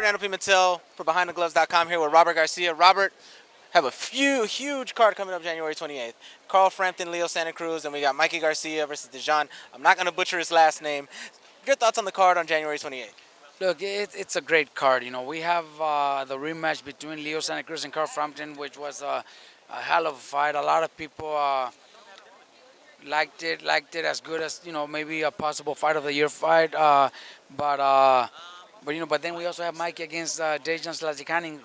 Fernando Pimentel for BehindTheGloves.com here with Robert Garcia. Robert, have a huge card coming up January 28th. Carl Frampton, Leo Santa Cruz, and we got Mikey Garcia versus Dejan. I'm not going to butcher his last name. Your thoughts on the card on January 28th? Look, it's a great card. You know, we have the rematch between Leo Santa Cruz and Carl Frampton, which was a hell of a fight. A lot of people liked it as good as, maybe a possible fight of the year fight. But then we also have Mikey against Dejan Zlaticanin,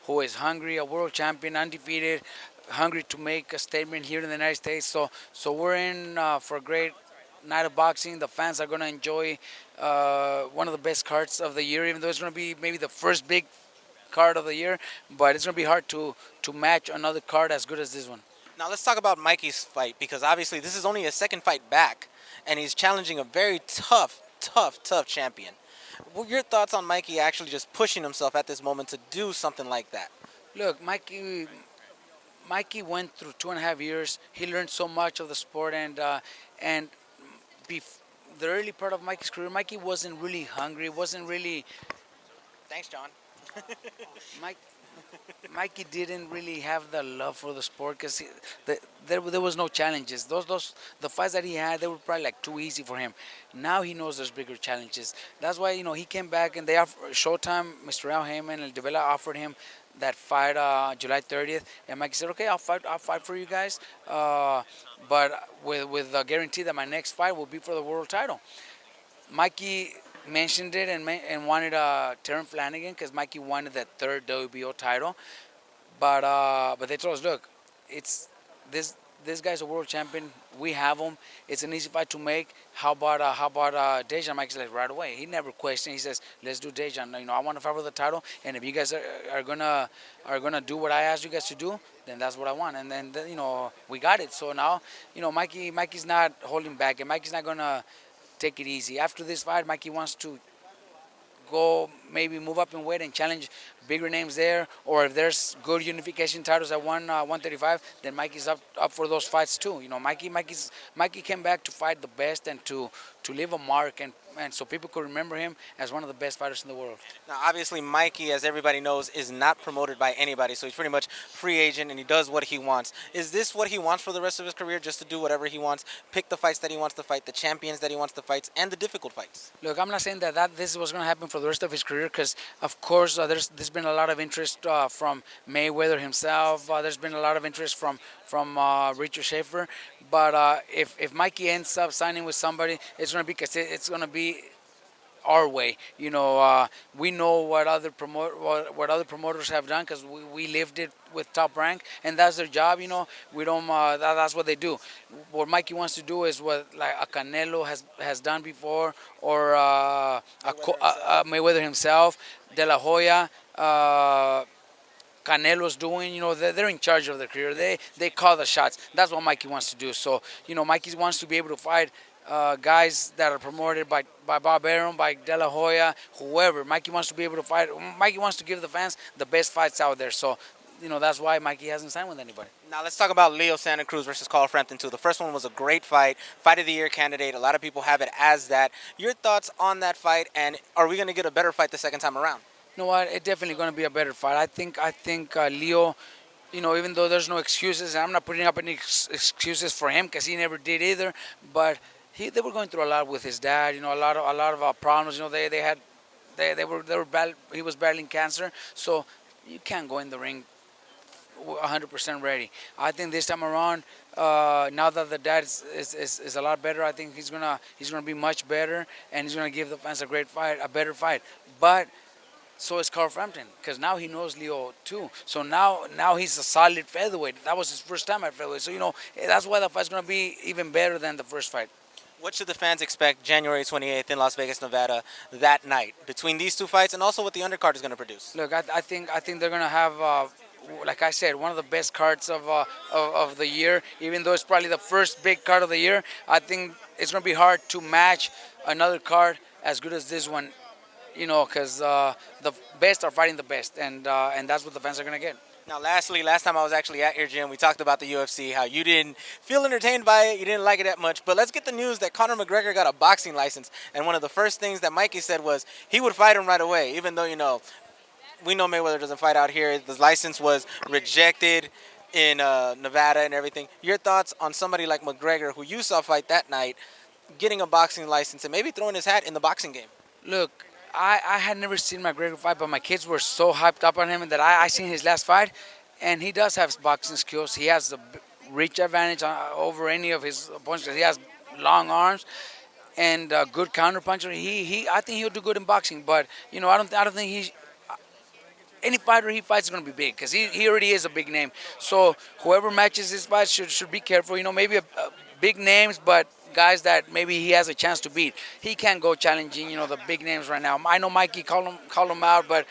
who is hungry, a world champion, undefeated, hungry to make a statement here in the United States. So we're in for a great night of boxing. The fans are going to enjoy one of the best cards of the year, even though it's going to be maybe the first big card of the year. But it's going to be hard to match another card as good as this one. Now let's talk about Mikey's fight, because obviously this is only his second fight back, and he's challenging a very tough champion. What are your thoughts on Mikey actually just pushing himself at this moment to do something like that? Look, Mikey went through 2.5 years. He learned so much of the sport, and the early part of Mikey's career, Mikey wasn't really hungry, wasn't really. Thanks, John. Mikey didn't really have the love for the sport because there was no challenges. The fights that he had, they were probably like too easy for him. Now he knows there's bigger challenges. That's why he came back, and they Showtime, Mr. Al Heyman and Devella offered him that fight July 30th, and Mikey said, "Okay, I'll fight for you guys, but with the guarantee that my next fight will be for the world title." Mikey mentioned it and wanted Terrence Flanagan because Mikey wanted that third WBO title, but they told us, look, it's this guy's a world champion. We have him. It's an easy fight to make. How about Dejan? Mikey said right away. He never questioned. He says, let's do Dejan. I want to fight for the title, and if you guys are gonna do what I asked you guys to do, then that's what I want. And then we got it. So now Mikey's not holding back, and Mikey's not gonna take it easy. After this fight, Mikey wants to go maybe move up in weight and challenge bigger names there, or if there's good unification titles at 135, then Mikey's up for those fights too. Mikey came back to fight the best and to leave a mark, and so people could remember him as one of the best fighters in the world. Now, obviously, Mikey, as everybody knows, is not promoted by anybody, so he's pretty much free agent, and he does what he wants. Is this what he wants for the rest of his career, just to do whatever he wants, pick the fights that he wants to fight, the champions that he wants to fight, and the difficult fights? Look, I'm not saying that this is what's going to happen for the rest of his career, because, of course, there's been a lot of interest from Mayweather himself. There's been a lot of interest from Richard Schaefer. But if Mikey ends up signing with somebody, it's going to be our way. We know what other promoters have done, because we lived it with Top Rank, and that's their job. We don't. That's what they do. What Mikey wants to do is what like a Canelo has done before, or Mayweather himself, De La Hoya. Canelo's doing, they're in charge of their career. They call the shots. That's what Mikey wants to do. So, Mikey wants to be able to fight guys that are promoted by Bob Arum, by De La Hoya, whoever. Mikey wants to be able to fight. Mikey wants to give the fans the best fights out there. So, that's why Mikey hasn't signed with anybody. Now let's talk about Leo Santa Cruz versus Carl Frampton too. The first one was a great fight of the year candidate. A lot of people have it as that. Your thoughts on that fight, and are we going to get a better fight the second time around? You know what? It's definitely going to be a better fight. I think Leo, even though there's no excuses, and I'm not putting up any excuses for him because he never did either, but they were going through a lot with his dad. A lot of problems. He was battling cancer, so you can't go in the ring 100% ready. I think this time around, now that the dad is a lot better, I think he's gonna be much better, and he's gonna give the fans a better fight. But so is Carl Frampton, because now he knows Leo too. So now he's a solid featherweight. That was his first time at featherweight. So that's why the fight's gonna be even better than the first fight. What should the fans expect January 28th in Las Vegas, Nevada, that night, between these two fights, and also what the undercard is going to produce? Look, I think they're gonna have, like I said, one of the best cards of the year. Even though it's probably the first big card of the year, I think it's gonna be hard to match another card as good as this one because the best are fighting the best, and that's what the fans are gonna get. Now, lastly, last time I was actually at your gym, we talked about the UFC, how you didn't feel entertained by it, you didn't like it that much. But let's get the news that Conor McGregor got a boxing license, and one of the first things that Mikey said was he would fight him right away, even though we know Mayweather doesn't fight out here. The license was rejected in Nevada and everything. Your thoughts on somebody like McGregor, who you saw fight that night, getting a boxing license and maybe throwing his hat in the boxing game? Look, I had never seen McGregor fight, but my kids were so hyped up on him that I seen his last fight, and he does have boxing skills. He has the reach advantage over any of his opponents. He has long arms and a good counter puncher. I think he'll do good in boxing, but I don't think any fighter he fights is going to be big because he already is a big name. So whoever matches his fight should be careful. Maybe big names, but guys that maybe he has a chance to beat. He can't go challenging, the big names right now. I know Mikey called him out, but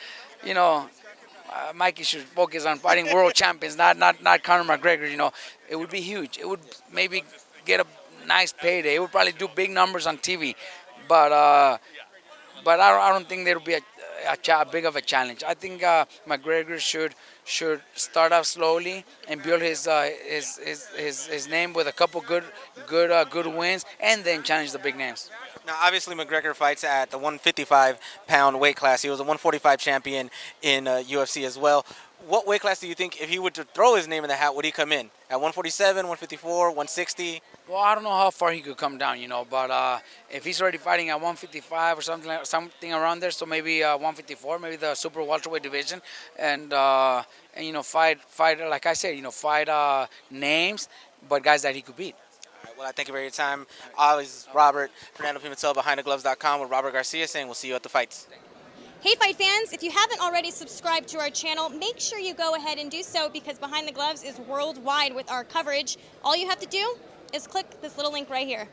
Mikey should focus on fighting world champions, not Conor McGregor. It would be huge. It would maybe get a nice payday. It would probably do big numbers on TV, but I don't think there will be a big of a challenge. I think McGregor should start off slowly and build his name with a couple good wins, and then challenge the big names. Now, obviously, McGregor fights at the 155-pound weight class. He was a 145 champion in UFC as well. What weight class do you think, if he were to throw his name in the hat, would he come in? At 147, 154, 160? Well, I don't know how far he could come down, but if he's already fighting at 155 or something around there, so maybe 154, maybe the super welterweight division, and fight like I said, fight names, but guys that he could beat. All right, well, I thank you for your time. Always Robert, Fernando Pimentel, BehindTheGloves.com with Robert Garcia saying we'll see you at the fights. Hey Fight fans, if you haven't already subscribed to our channel, make sure you go ahead and do so because Behind the Gloves is worldwide with our coverage. All you have to do is click this little link right here.